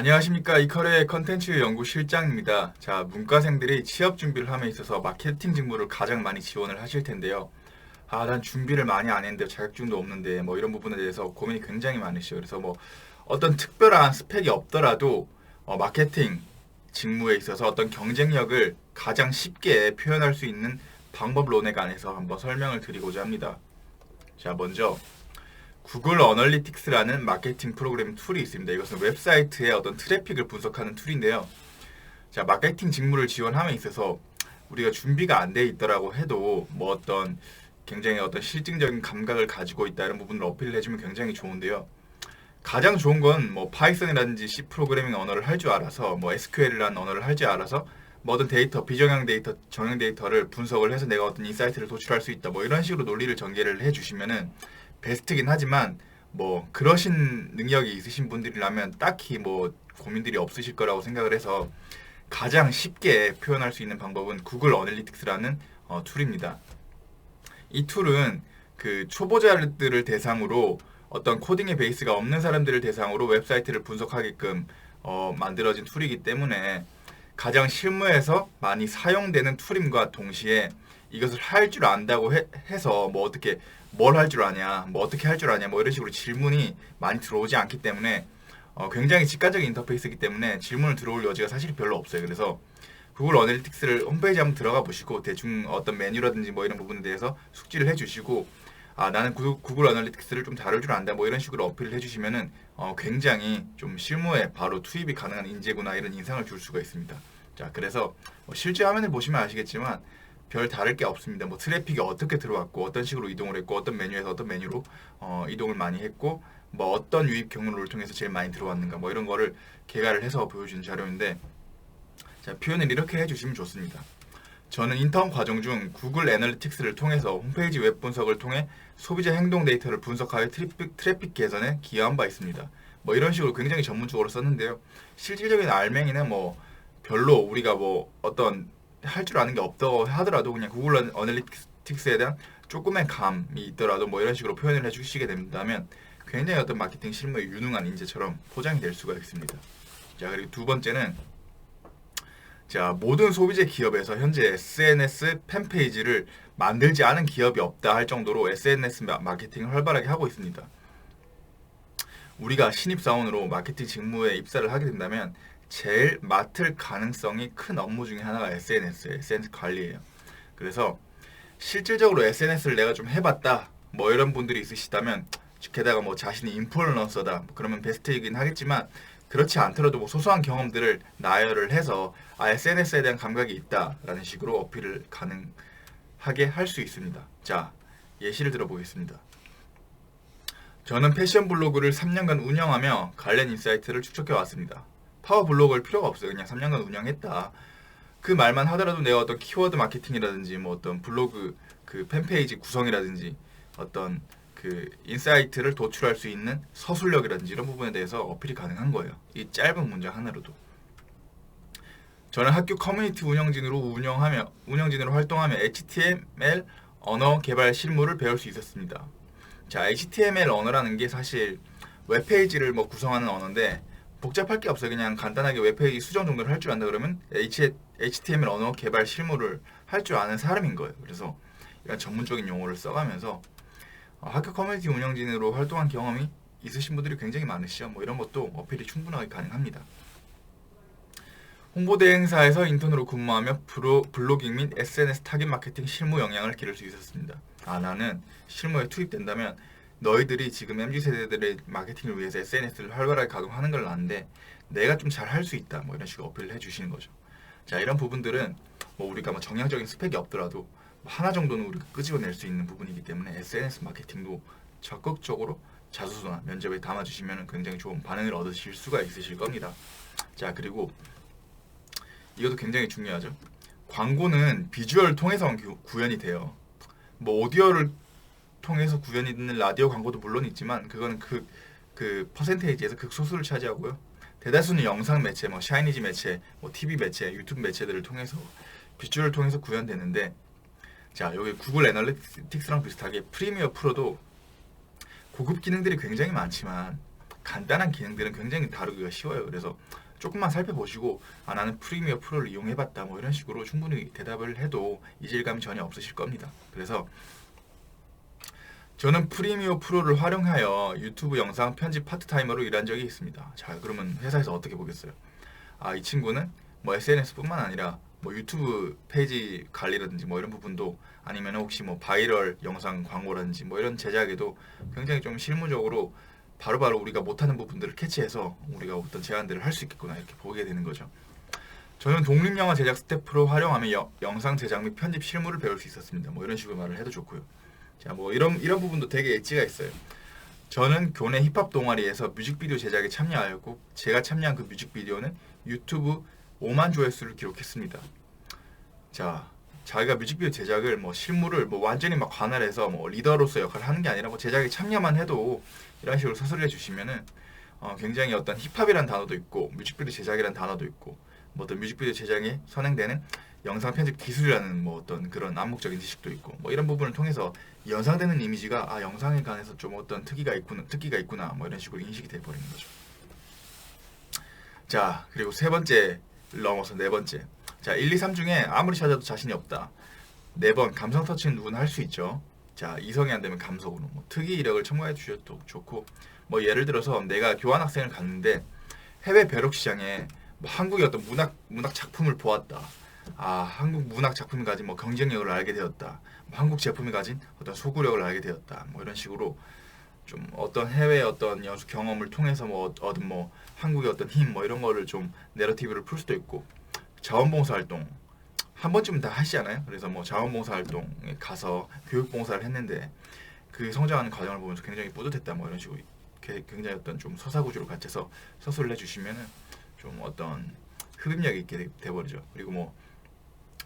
안녕하십니까. 이커리의 컨텐츠 연구 실장입니다. 자, 문과생들이 취업 준비를 함에 있어서 마케팅 직무를 가장 많이 지원을 하실 텐데요. 난 준비를 많이 안 했는데 자격증도 없는데 뭐 이런 부분에 대해서 고민이 굉장히 많으시죠. 그래서 뭐 어떤 특별한 스펙이 없더라도 마케팅 직무에 있어서 어떤 경쟁력을 가장 쉽게 표현할 수 있는 방법론에 관해서 한번 설명을 드리고자 합니다. 자, 먼저 구글 어널리틱스라는 마케팅 프로그램 툴이 있습니다. 이것은 웹사이트의 어떤 트래픽을 분석하는 툴인데요. 자, 마케팅 직무를 지원함에 있어서 우리가 준비가 안 돼 있더라고 해도 뭐 어떤 굉장히 어떤 실증적인 감각을 가지고 있다는 부분을 어필을 해주면 굉장히 좋은데요. 가장 좋은 건 뭐 파이썬이라든지 C 프로그래밍 언어를 할 줄 알아서 뭐 SQL이라는 언어를 할 줄 알아서 뭐 어떤 데이터, 비정형 데이터, 정형 데이터를 분석을 해서 내가 어떤 인사이트를 도출할 수 있다. 뭐 이런 식으로 논리를 전개를 해주시면은 베스트긴 하지만 뭐 그러신 능력이 있으신 분들이라면 딱히 뭐 고민들이 없으실 거라고 생각을 해서 가장 쉽게 표현할 수 있는 방법은 구글 어널리틱스라는 툴입니다. 이 툴은 그 초보자들을 대상으로 어떤 코딩의 베이스가 없는 사람들을 대상으로 웹사이트를 분석하게끔 만들어진 툴이기 때문에 가장 실무에서 많이 사용되는 툴임과 동시에 이것을 할 줄 안다고 해서 뭐 어떻게 뭘 할 줄 아냐, 뭐 어떻게 할 줄 아냐, 뭐 이런 식으로 질문이 많이 들어오지 않기 때문에 굉장히 직관적인 인터페이스이기 때문에 질문을 들어올 여지가 사실 별로 없어요. 그래서 구글 어널리틱스를 홈페이지 한번 들어가 보시고 대충 어떤 메뉴라든지 뭐 이런 부분에 대해서 숙지를 해주시고 나는 구글 어널리틱스를 좀 다룰 줄 안다 뭐 이런 식으로 어필을 해주시면은 굉장히 좀 실무에 바로 투입이 가능한 인재구나 이런 인상을 줄 수가 있습니다. 자, 그래서 실제 화면을 보시면 아시겠지만 별 다를 게 없습니다. 뭐 트래픽이 어떻게 들어왔고 어떤 식으로 이동을 했고 어떤 메뉴에서 어떤 메뉴로 이동을 많이 했고 뭐 어떤 유입 경로를 통해서 제일 많이 들어왔는가 뭐 이런 거를 개괄을 해서 보여주는 자료인데, 자, 표현을 이렇게 해주시면 좋습니다. 저는 인턴 과정 중 구글 애널리틱스를 통해서 홈페이지 웹 분석을 통해 소비자 행동 데이터를 분석하여 트래픽 개선에 기여한 바 있습니다. 뭐 이런 식으로 굉장히 전문적으로 썼는데요. 실질적인 알맹이는 뭐 별로 우리가 뭐 어떤 할 줄 아는 게 없다고 하더라도 그냥 구글 어널리틱스에 대한 조금의 감이 있더라도 뭐 이런 식으로 표현을 해주시게 된다면 굉장히 어떤 마케팅 실무에 유능한 인재처럼 포장이 될 수가 있습니다. 자, 그리고 두 번째는, 자, 모든 소비재 기업에서 현재 SNS 팬페이지를 만들지 않은 기업이 없다 할 정도로 SNS 마케팅을 활발하게 하고 있습니다. 우리가 신입사원으로 마케팅 직무에 입사를 하게 된다면 제일 맡을 가능성이 큰 업무 중에 하나가 SNS예요. SNS 관리예요. 그래서 실질적으로 SNS를 내가 좀 해봤다 뭐 이런 분들이 있으시다면, 게다가 뭐 자신이 인플루언서다 그러면 베스트이긴 하겠지만 그렇지 않더라도 뭐 소소한 경험들을 나열을 해서 SNS에 대한 감각이 있다라는 식으로 어필을 가능하게 할 수 있습니다. 자, 예시를 들어보겠습니다. 저는 패션 블로그를 3년간 운영하며 관련 인사이트를 축적해 왔습니다. 파워 블로그일 필요가 없어요. 그냥 3년간 운영했다. 그 말만 하더라도 내가 어떤 키워드 마케팅이라든지 뭐 어떤 블로그 그 팬페이지 구성이라든지 어떤 그 인사이트를 도출할 수 있는 서술력이라든지 이런 부분에 대해서 어필이 가능한 거예요. 이 짧은 문장 하나로도. 저는 학교 커뮤니티 운영진으로 활동하며 HTML 언어 개발 실무를 배울 수 있었습니다. 자, HTML 언어라는 게 사실 웹페이지를 뭐 구성하는 언어인데 복잡할 게 없어요. 그냥 간단하게 웹페이지 수정 정도를 할 줄 안다 그러면 HTML 언어 개발 실무를 할 줄 아는 사람인 거예요. 그래서 이런 전문적인 용어를 써가면서 학교 커뮤니티 운영진으로 활동한 경험이 있으신 분들이 굉장히 많으시죠. 뭐 이런 것도 어필이 충분하게 가능합니다. 홍보대 행사에서 인턴으로 근무하며 블로깅 및 SNS 타깃 마케팅 실무 역량을 기를 수 있었습니다. 나는 실무에 투입된다면 너희들이 지금 MZ세대들의 마케팅을 위해서 SNS를 활발하게 가동하는 걸 아는데 내가 좀 잘 할 수 있다 뭐 이런 식으로 어필을 해주시는 거죠. 자, 이런 부분들은 뭐 우리가 뭐 정량적인 스펙이 없더라도 하나 정도는 우리가 끄집어낼 수 있는 부분이기 때문에 SNS 마케팅도 적극적으로 자소서나 면접에 담아주시면 굉장히 좋은 반응을 얻으실 수가 있으실 겁니다. 자, 그리고 이것도 굉장히 중요하죠. 광고는 비주얼을 통해서 구현이 돼요. 뭐 오디오를 통해서 구현이 되는 라디오 광고도 물론 있지만 그거는 그 퍼센테이지에서 극소수를 차지하고요. 대다수는 영상 매체, 뭐 샤이니지 매체, 뭐 TV 매체, 유튜브 매체들을 통해서 비주얼을 통해서 구현되는데, 자, 여기 구글 애널리틱스랑 비슷하게 프리미어 프로도 고급 기능들이 굉장히 많지만 간단한 기능들은 굉장히 다루기가 쉬워요. 그래서 조금만 살펴보시고 나는 프리미어 프로를 이용해봤다 뭐 이런 식으로 충분히 대답을 해도 이질감이 전혀 없으실 겁니다. 그래서 저는 프리미어 프로를 활용하여 유튜브 영상 편집 파트타이머로 일한 적이 있습니다. 자, 그러면 회사에서 어떻게 보겠어요? 이 친구는 뭐 SNS뿐만 아니라 뭐 유튜브 페이지 관리라든지 뭐 이런 부분도, 아니면 혹시 뭐 바이럴 영상 광고라든지 뭐 이런 제작에도 굉장히 좀 실무적으로 바로바로 우리가 못하는 부분들을 캐치해서 우리가 어떤 제안들을 할 수 있겠구나, 이렇게 보게 되는 거죠. 저는 독립영화 제작 스태프로 활용하며 영상 제작 및 편집 실무를 배울 수 있었습니다. 뭐 이런 식으로 말을 해도 좋고요. 자, 뭐 이런 부분도 되게 엣지가 있어요. 저는 교내 힙합 동아리에서 뮤직비디오 제작에 참여하였고, 제가 참여한 그 뮤직비디오는 유튜브 5만 조회수를 기록했습니다. 자, 자기가 뮤직비디오 제작을 뭐 실무를 뭐 완전히 막 관할해서 뭐 리더로서 역할을 하는 게 아니라 뭐 제작에 참여만 해도 이런 식으로 서술해 주시면은 굉장히 어떤 힙합이란 단어도 있고 뮤직비디오 제작이란 단어도 있고 뭐 어떤 뮤직비디오 제작에 선행되는 영상 편집 기술이라는 뭐 어떤 그런 암묵적인 지식도 있고 뭐 이런 부분을 통해서 연상되는 이미지가 영상에 관해서 좀 어떤 특기가 있구나 뭐 이런 식으로 인식이 돼 버리는 거죠. 자, 그리고 세 번째 넘어서 네 번째. 자, 1, 2, 3 중에 아무리 찾아도 자신이 없다. 4번 감성 터치는 누구나 할 수 있죠. 자, 이성이 안 되면 감성으로 뭐 특이 이력을 첨가해 주셔도 좋고, 뭐 예를 들어서 내가 교환학생을 갔는데 해외 벼룩 시장에 뭐 한국의 어떤 문학 작품을 보았다. 한국 문학 작품이 가진 뭐 경쟁력을 알게 되었다. 뭐 한국 제품이 가진 어떤 소구력을 알게 되었다. 뭐 이런 식으로 좀 어떤 해외 어떤 연수 경험을 통해서 뭐 얻은 뭐 한국의 어떤 힘 뭐 이런 거를 좀 내러티브를 풀 수도 있고, 자원봉사 활동 한 번쯤은 다 하시잖아요. 그래서 뭐 자원봉사 활동에 가서 교육봉사를 했는데 그 성장하는 과정을 보면서 굉장히 뿌듯했다 뭐 이런 식으로 굉장히 어떤 좀 서사구조를 갖춰서 서술을 해주시면은 좀 어떤 흡입력이 있게 돼버리죠. 그리고 뭐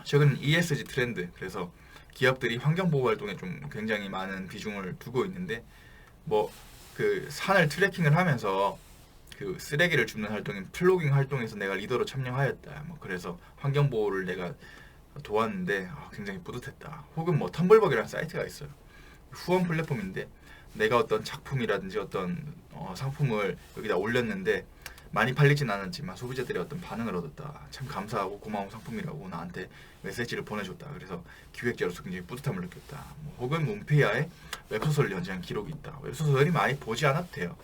최근 ESG 트렌드, 그래서 기업들이 환경보호 활동에 좀 굉장히 많은 비중을 두고 있는데 뭐 그 산을 트레킹을 하면서 그 쓰레기를 줍는 활동인 플로깅 활동에서 내가 리더로 참여하였다. 뭐 그래서 환경 보호를 내가 도왔는데 굉장히 뿌듯했다. 혹은 뭐 텀블벅이라는 사이트가 있어요. 후원 플랫폼인데 내가 어떤 작품이라든지 어떤 상품을 여기다 올렸는데 많이 팔리진 않았지만 소비자들의 어떤 반응을 얻었다. 참 감사하고 고마운 상품이라고 나한테 메시지를 보내줬다. 그래서 기획자로서 굉장히 뿌듯함을 느꼈다. 뭐 혹은 문피아에 웹소설을 연재한 기록이 있다. 웹소설이 많이 보지 않아도 돼요.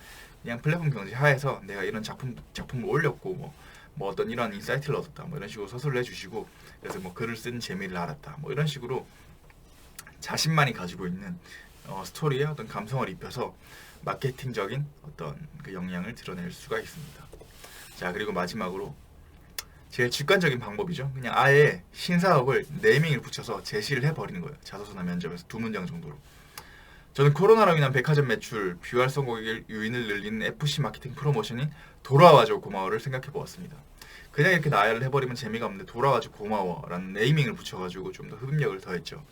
그냥 플랫폼 경제 하에서 내가 이런 작품을 올렸고 뭐 어떤 이런 인사이트를 얻었다. 뭐 이런 식으로 서술을 해주시고, 그래서 뭐 글을 쓴 재미를 알았다. 뭐 이런 식으로 자신만이 가지고 있는 스토리에 어떤 감성을 입혀서 마케팅적인 어떤 그 역량을 드러낼 수가 있습니다. 자, 그리고 마지막으로 제일 직관적인 방법이죠. 그냥 아예 신사업을 네이밍을 붙여서 제시를 해버리는 거예요. 자소서나 면접에서 2문장 정도로. 저는 코로나로 인한 백화점 매출, 비활성 고객 유인을 늘리는 FC 마케팅 프로모션인 돌아와줘 고마워를 생각해 보았습니다. 그냥 이렇게 나열을 해버리면 재미가 없는데 돌아와줘 고마워라는 네이밍을 붙여가지고 좀 더 흡입력을 더했죠.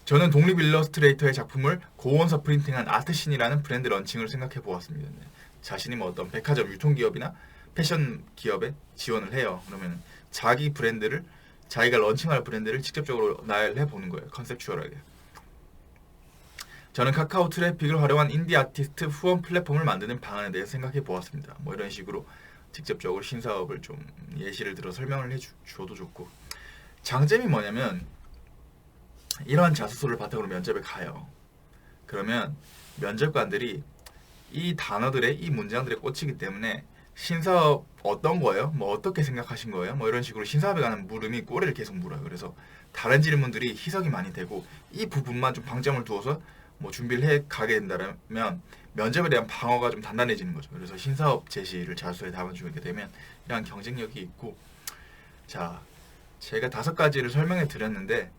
저는 독립 일러스트레이터의 작품을 고원서 프린팅한 아트신이라는 브랜드 런칭을 생각해 보았습니다. 자신이 뭐 어떤 백화점 유통기업이나 패션 기업에 지원을 해요. 그러면 자기 브랜드를, 자기가 런칭할 브랜드를 직접적으로 나열해 보는 거예요. 컨셉추얼하게. 저는 카카오 트래픽을 활용한 인디 아티스트 후원 플랫폼을 만드는 방안에 대해 생각해 보았습니다. 뭐 이런 식으로 직접적으로 신사업을 좀 예시를 들어 설명을 해줘도 좋고, 장점이 뭐냐면 이러한 자소서를 바탕으로 면접에 가요. 그러면 면접관들이 이 단어들의, 이 문장들에 꽂히기 때문에 신사업 어떤 거예요? 뭐 어떻게 생각하신 거예요? 뭐 이런 식으로 신사업에 관한 물음이 꼬리를 계속 물어요. 그래서 다른 질문들이 희석이 많이 되고 이 부분만 좀 방점을 두어서 뭐 준비를 해 가게 된다면 면접에 대한 방어가 좀 단단해지는 거죠. 그래서 신사업 제시를 자소서에 담아주게 되면 이런 경쟁력이 있고, 자, 제가 5가지를 설명해 드렸는데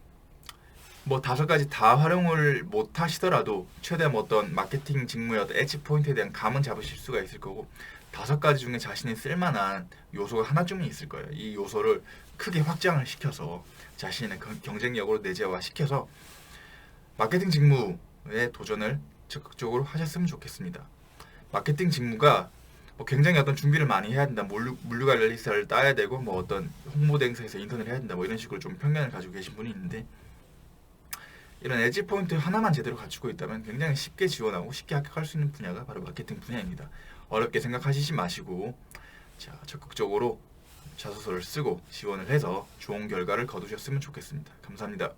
뭐 5가지 다 활용을 못 하시더라도 최대한 어떤 마케팅 직무의 어떤 엣지 포인트에 대한 감은 잡으실 수가 있을 거고, 5가지 중에 자신이 쓸만한 요소가 하나쯤은 있을 거예요. 이 요소를 크게 확장을 시켜서 자신의 경쟁력으로 내재화시켜서 마케팅 직무에 도전을 적극적으로 하셨으면 좋겠습니다. 마케팅 직무가 뭐 굉장히 어떤 준비를 많이 해야 된다, 물류관리사를 따야 되고 뭐 어떤 홍보대행사에서 인턴을 해야 된다, 뭐 이런 식으로 좀 편견을 가지고 계신 분이 있는데, 이런 엣지 포인트 하나만 제대로 갖추고 있다면 굉장히 쉽게 지원하고 쉽게 합격할 수 있는 분야가 바로 마케팅 분야입니다. 어렵게 생각하시지 마시고 자, 적극적으로 자소서를 쓰고 지원을 해서 좋은 결과를 거두셨으면 좋겠습니다. 감사합니다.